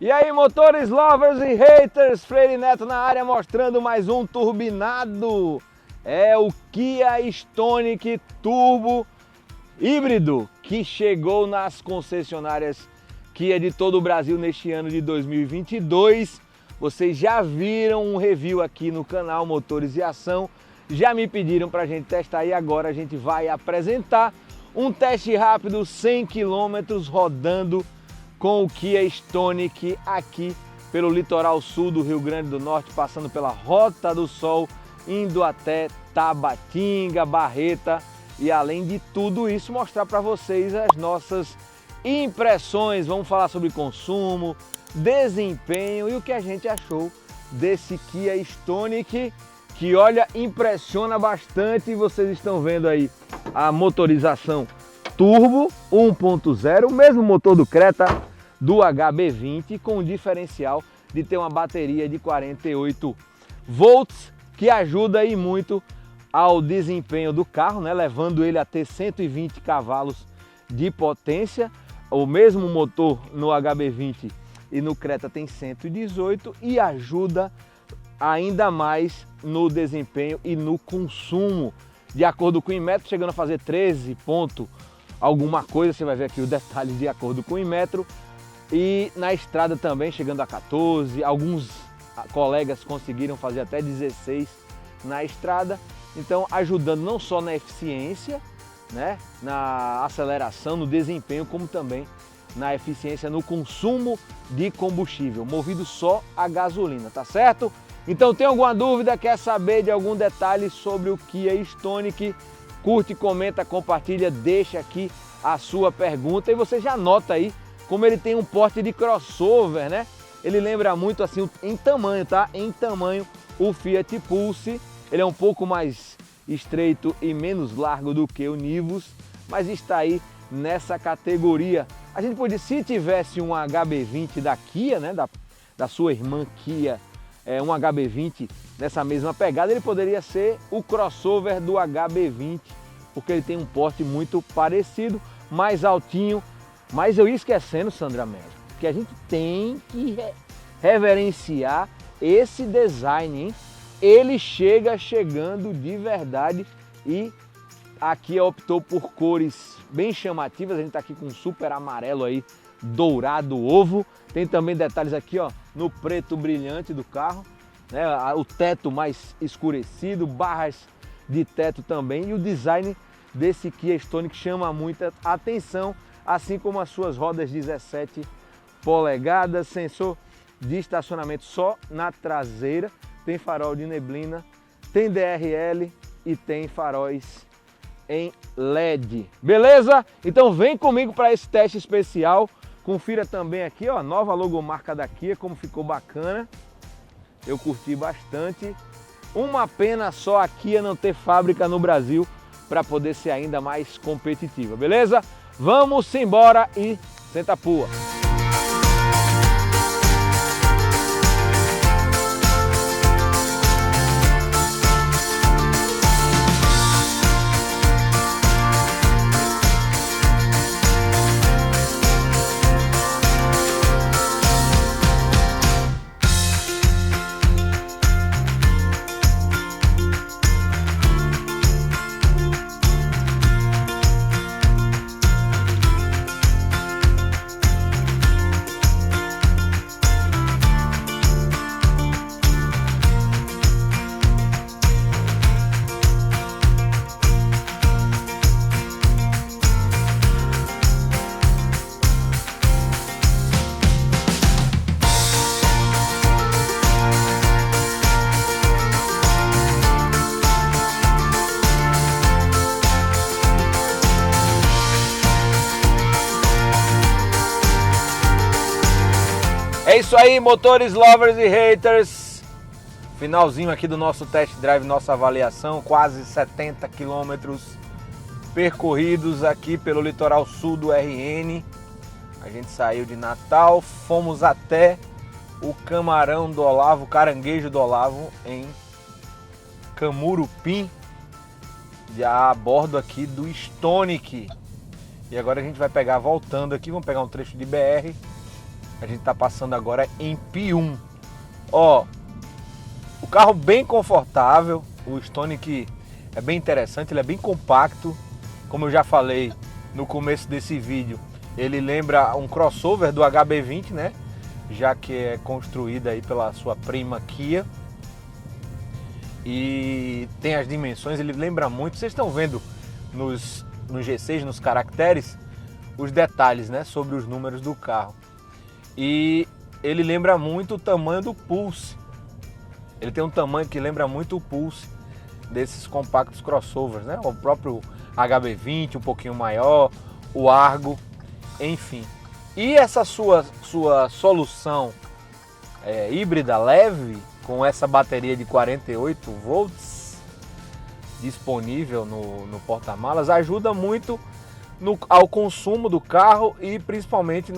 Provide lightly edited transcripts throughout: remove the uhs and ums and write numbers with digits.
E aí, motores lovers e haters, Freire Neto na área mostrando mais um turbinado. É o Kia Stonic Turbo híbrido que chegou nas concessionárias Kia de todo o Brasil neste ano de 2022. Vocês já viram um review aqui no canal Motores e Ação, já me pediram para a gente testar e agora a gente vai apresentar um teste rápido 100 km rodando com o Kia Stonic aqui pelo litoral sul do Rio Grande do Norte, passando pela Rota do Sol, indo até Tabatinga, Barreta e além de tudo isso mostrar para vocês as nossas impressões. Vamos falar sobre consumo, desempenho e o que a gente achou desse Kia Stonic que, olha, impressiona bastante. Vocês estão vendo aí a motorização turbo 1.0, o mesmo motor do Creta do HB20 com o diferencial de ter uma bateria de 48 volts que ajuda aí muito ao desempenho do carro, né? Levando ele a ter 120 cavalos de potência. O mesmo motor no HB20 e no Creta tem 118 e ajuda ainda mais no desempenho e no consumo. De acordo com o Inmetro, chegando a fazer 13 ponto alguma coisa, você vai ver aqui o detalhe de acordo com o Inmetro. E na estrada também chegando a 14, alguns colegas conseguiram fazer até 16 na estrada. Então ajudando não só na eficiência, né, na aceleração, no desempenho, como também na eficiência no consumo de combustível, movido só a gasolina, tá certo? Então tem alguma dúvida, quer saber de algum detalhe sobre o Kia Stonic? Curte, comenta, compartilha, deixa aqui a sua pergunta e você já anota aí como ele tem um porte de crossover, né? Ele lembra muito assim em tamanho, tá? Em tamanho o Fiat Pulse. Ele é um pouco mais estreito e menos largo do que o Nivus, mas está aí nessa categoria. A gente pode, se tivesse um HB20 da Kia, né? Da sua irmã Kia, um HB20 nessa mesma pegada, ele poderia ser o crossover do HB20, porque ele tem um porte muito parecido, mais altinho. Mas eu ia esquecendo, Sandra Mello, que a gente tem que reverenciar esse design, hein? Ele chegando de verdade e a Kia optou por cores bem chamativas. A gente está aqui com um super amarelo aí, dourado ovo. Tem também detalhes aqui, ó, no preto brilhante do carro, né? O teto mais escurecido, barras de teto também. E o design desse Kia Stonic chama muita atenção, assim como as suas rodas 17 polegadas, sensor de estacionamento só na traseira, tem farol de neblina, tem DRL e tem faróis em LED. Beleza? Então vem comigo para esse teste especial. Confira também aqui, ó, a nova logomarca da Kia, como ficou bacana. Eu curti bastante. Uma pena só a Kia não ter fábrica no Brasil para poder ser ainda mais competitiva, beleza? Vamos embora e senta a pua! É isso aí, motores lovers e haters. Finalzinho aqui do nosso test drive, nossa avaliação, quase 70 quilômetros percorridos aqui pelo litoral sul do RN. A gente saiu de Natal, fomos até o Camarão do Olavo, Caranguejo do Olavo, em Camurupim, já a bordo aqui do Stonic. E agora a gente vai pegar, voltando aqui, vamos pegar um trecho de BR A gente está passando agora em Pium. Ó, o carro bem confortável, o Stonic é bem interessante, ele é bem compacto. Como eu já falei no começo desse vídeo, ele lembra um crossover do HB20, né? Já que é construída aí pela sua prima Kia. E tem as dimensões, ele lembra muito. Vocês estão vendo no G6, nos caracteres, os detalhes, né, sobre os números do carro. E ele lembra muito o tamanho do Pulse. Ele tem um tamanho que lembra muito o Pulse desses compactos crossovers, né? O próprio HB20, um pouquinho maior, o Argo, enfim. E essa sua solução híbrida leve, com essa bateria de 48 volts disponível no porta-malas, ajuda muito ao consumo do carro e principalmente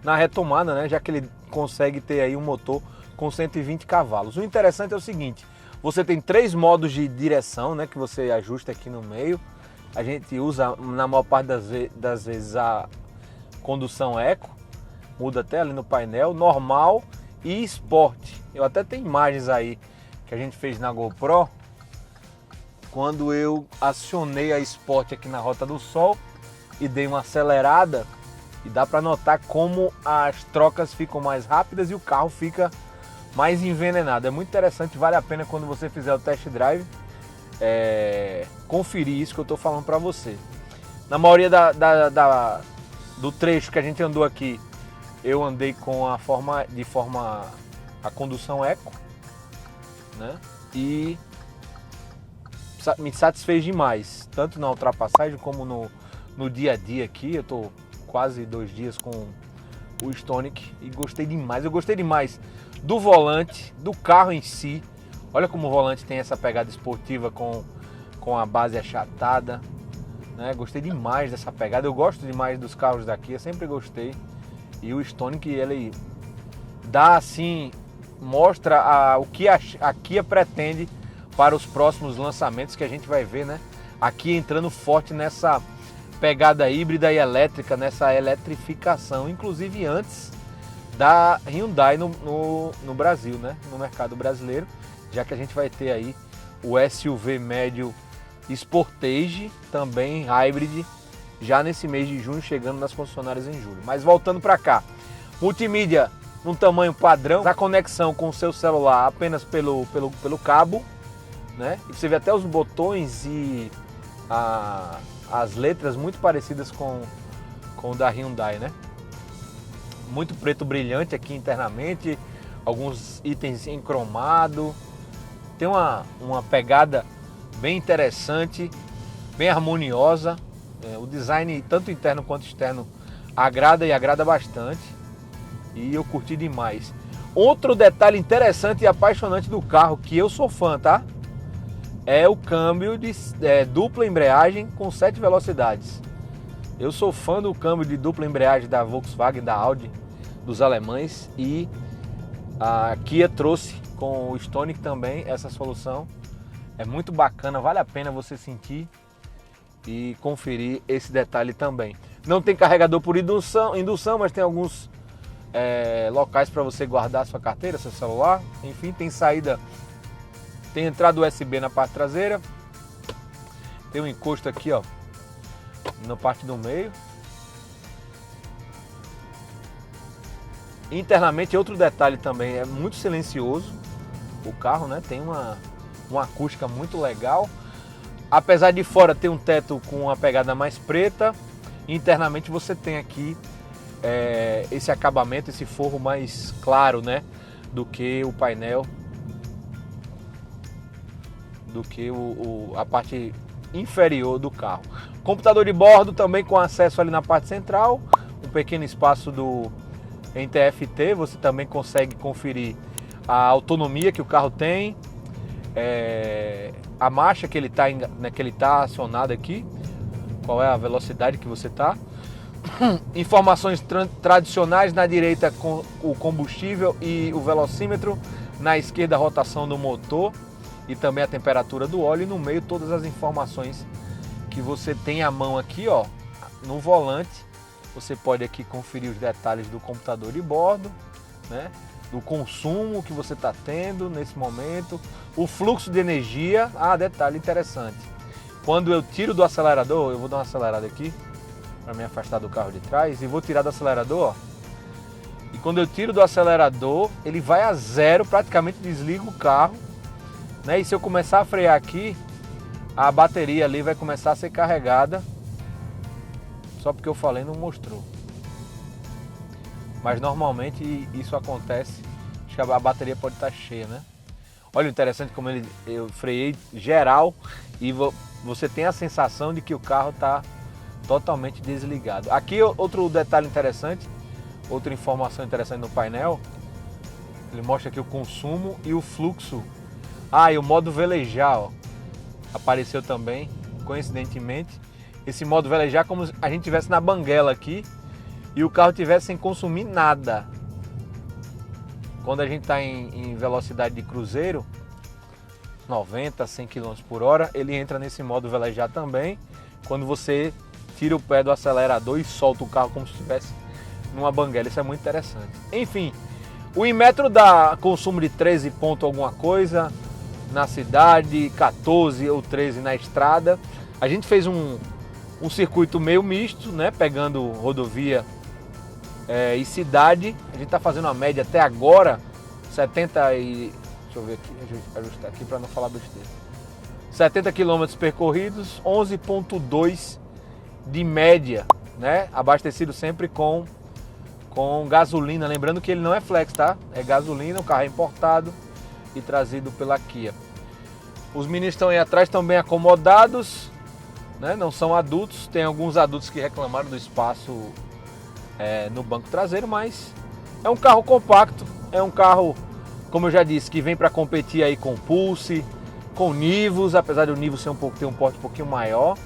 na retomada, né? Já que ele consegue ter aí um motor com 120 cavalos. O interessante é o seguinte, você tem 3 modos de direção, né, que você ajusta aqui no meio. A gente usa na maior parte das vezes a condução eco, muda até ali no painel, normal e Sport. Eu até tenho imagens aí que a gente fez na GoPro, quando eu acionei a Sport aqui na Rota do Sol e dei uma acelerada, e dá para notar como as trocas ficam mais rápidas e o carro fica mais envenenado. É muito interessante, vale a pena quando você fizer o test drive conferir isso que eu estou falando para você. Na maioria do trecho que a gente andou aqui, eu andei com a condução eco, né? E me satisfez demais, tanto na ultrapassagem como no dia a dia aqui. Eu tô quase 2 dias com o Stonic e gostei demais. Eu gostei demais do volante, do carro em si. Olha como o volante tem essa pegada esportiva com a base achatada, né? Gostei demais dessa pegada. Eu gosto demais dos carros daqui, eu sempre gostei. E o Stonic, ele dá assim, mostra o que a Kia pretende para os próximos lançamentos que a gente vai ver, né? A Kia entrando forte nessa pegada híbrida e elétrica, nessa eletrificação, inclusive antes da Hyundai no Brasil, né? No mercado brasileiro, já que a gente vai ter aí o SUV médio Sportage, também hybrid, já nesse mês de junho, chegando nas concessionárias em julho. Mas voltando para cá, multimídia num tamanho padrão, a conexão com o seu celular apenas pelo cabo, né? E você vê até os botões e as letras muito parecidas com o da Hyundai, né? Muito preto brilhante aqui internamente, alguns itens em cromado. Tem uma pegada bem interessante, bem harmoniosa. O design, tanto interno quanto externo, agrada e agrada bastante. E eu curti demais. Outro detalhe interessante e apaixonante do carro, que eu sou fã, tá? É o câmbio de dupla embreagem com 7 velocidades. Eu sou fã do câmbio de dupla embreagem da Volkswagen, da Audi, dos alemães, e a Kia trouxe com o Stonic também essa solução. É muito bacana, vale a pena você sentir e conferir esse detalhe também. Não tem carregador por indução, mas tem alguns locais para você guardar sua carteira, seu celular. Enfim, tem saída, tem entrada USB na parte traseira, tem um encosto aqui, ó, na parte do meio. Internamente, outro detalhe também, é muito silencioso o carro, né? Tem uma acústica muito legal. Apesar de fora ter um teto com uma pegada mais preta, internamente você tem aqui esse acabamento, esse forro mais claro, né? Do que o painel, do que a parte inferior do carro. Computador de bordo também com acesso ali na parte central, um pequeno espaço em TFT, você também consegue conferir a autonomia que o carro tem, a marcha que ele está acionado aqui, qual é a velocidade que você está. Informações tradicionais na direita com o combustível e o velocímetro, na esquerda a rotação do motor e também a temperatura do óleo, e no meio todas as informações que você tem à mão aqui, ó, no volante, Você pode aqui conferir os detalhes do computador de bordo, né? Do consumo que você está tendo nesse momento, o fluxo de energia. Detalhe interessante, quando eu tiro do acelerador, eu vou dar uma acelerada aqui para me afastar do carro de trás e vou tirar do acelerador, ó. E quando eu tiro do acelerador, ele vai a zero, praticamente desliga o carro, né? E se eu começar a frear aqui, a bateria ali vai começar a ser carregada. Só porque eu falei não mostrou. Mas normalmente isso acontece, acho que a bateria pode estar cheia, né? Olha o interessante como eu freiei geral e você tem a sensação de que o carro está totalmente desligado. Aqui outro detalhe interessante, outra informação interessante no painel, ele mostra aqui o consumo e o fluxo. E o modo velejar, ó, apareceu também, coincidentemente. Esse modo velejar como se a gente estivesse na banguela aqui e o carro estivesse sem consumir nada. Quando a gente está em velocidade de cruzeiro, 90, 100 km por hora, ele entra nesse modo velejar também. Quando você tira o pé do acelerador e solta o carro como se estivesse numa banguela, isso é muito interessante. Enfim, o Inmetro dá consumo de 13 ponto alguma coisa na cidade, 14 ou 13 na estrada. A gente fez um circuito meio misto, né? Pegando rodovia e cidade. A gente está fazendo uma média até agora 70 e... deixa eu ver aqui, ajustar aqui para não falar besteira. 70 km percorridos, 11,2 de média, né? Abastecido sempre com gasolina. Lembrando que ele não é flex, tá? É gasolina, o carro é importado e trazido pela Kia. Os meninos estão aí atrás, estão bem acomodados, né? Não são adultos, tem alguns adultos que reclamaram do espaço no banco traseiro, mas é um carro compacto, é um carro, como eu já disse, que vem para competir aí com Pulse, com Nivus, apesar do Nivus ter um porte um pouquinho maior,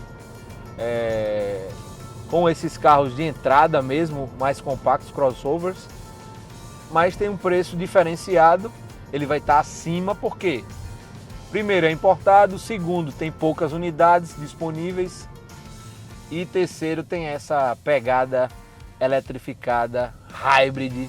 com esses carros de entrada mesmo, mais compactos, crossovers, mas tem um preço diferenciado, ele vai estar acima, porque primeiro é importado, segundo tem poucas unidades disponíveis e terceiro tem essa pegada eletrificada hybrid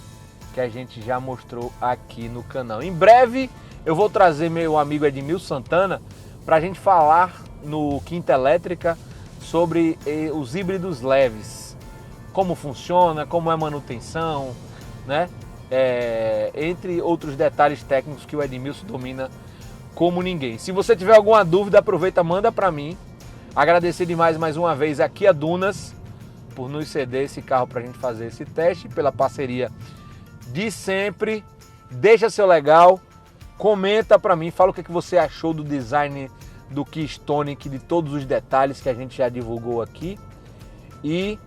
que a gente já mostrou aqui no canal. Em breve eu vou trazer meu amigo Edmilson Santana para a gente falar no Quinta Elétrica sobre os híbridos leves, como funciona, como é a manutenção, né? Entre outros detalhes técnicos que o Edmilson domina como ninguém. Se você tiver alguma dúvida, aproveita, manda para mim. Agradecer demais mais uma vez aqui a Dunas por nos ceder esse carro para a gente fazer esse teste, pela parceria de sempre. Deixa seu legal, comenta para mim, fala o que você achou do design do Kia Stonic, de todos os detalhes que a gente já divulgou aqui, e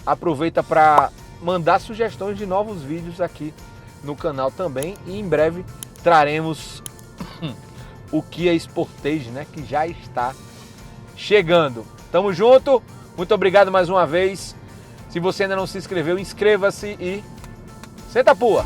aproveita para mandar sugestões de novos vídeos aqui no canal também, e em breve traremos o Kia Sportage, né, que já está chegando. Tamo junto, muito obrigado mais uma vez. Se você ainda não se inscreveu, inscreva-se e senta a pua!